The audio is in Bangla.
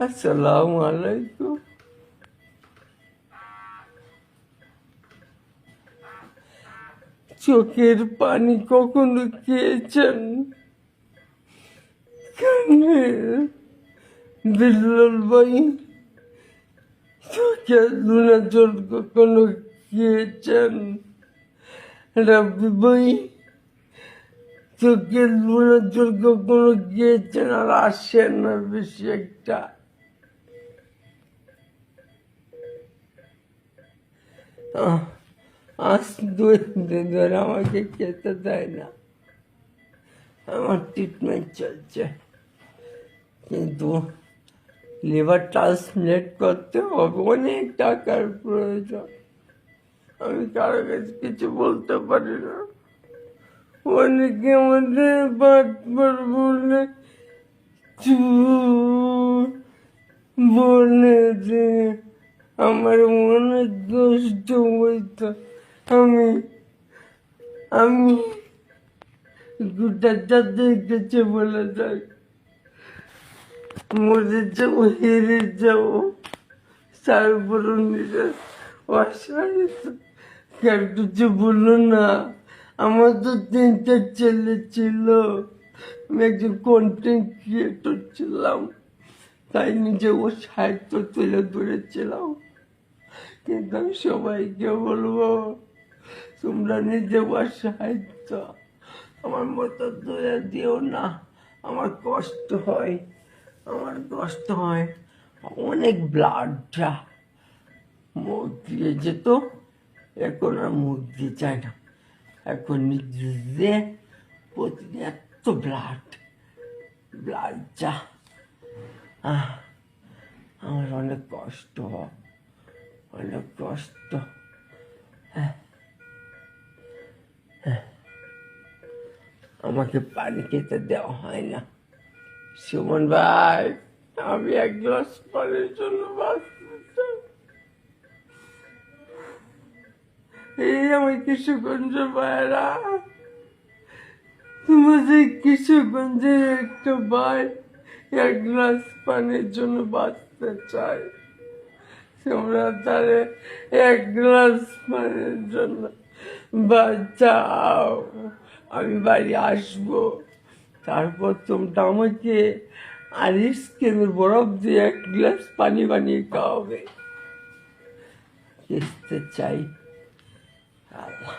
আসসালামু আলাইকুম। চোখের পানি কখনো খেয়েছেন? বিল্লাল ভাই, চোখের লুনা জল কখনো খেয়েছেন? রাব্বি ভাই, চোখের লুনা জল কখনো খেয়েছেন? আর আসেন না বেশি একটা। আজ 2 দিন ধরে আমাকে খেতে দেয় না। আমার ট্রিটমেন্ট চলছে, কিন্তু লিভার ট্রান্সপ্লান্ট করতে হবে, অনেক টাকার প্রয়োজন। আমি কারো কাছে কিছু বলতে পারি না। অনেকে আমাদের বাটবার বলে বলে যে আমার অনেক কষ্ট হইতো। আমি আমি গোটা যাদের কাছে বলে যাই, মরে যাবো, হেরে যাবো, তারপর নিজের অসাহিত কার কিছু বললো না। আমার তো 3টা ছেলে ছিল, আমি একজন কন্টেন্ট ক্রিয়েটর ছিলাম, তাই নিজে ও সাহিত্য তুলে ধরেছিলাম। কিন্তু আমি সবাইকে বলবো, তোমরা নিজে সাহিত্য আমার মতো তুলে দিও না। আমার কষ্ট হয়, অনেক ব্লাডটা মুখ দিয়ে যেত, এখন আর মুখ দিয়ে যায় না। এখন নিজে প্রতিদিন এত ব্লাড যা, আমার অনেক কষ্ট হয়, অনেক কষ্ট। আমাকে পানি খেতে দেওয়া হয় না। সুমন ভাই, আমি 1 গ্লাস পানির জন্য বাঁচতে চাই। এই আমার কিশোরগঞ্জ ভাইরা, তোমাদের কিশোরগঞ্জের একটা ভাই 1 গ্লাস পানির জন্য বাঁচতে চাই। তোমরা তারে 1 গ্লাস পানির জন্য বাঁচাও। আমি বাড়ি আসবো, তারপর তোমরা আমাকে আইসক্রিমের বরফ দিয়ে 1 গ্লাস পানি বানিয়ে খাওয়াবে। খেতে চাই। আল্লাহ।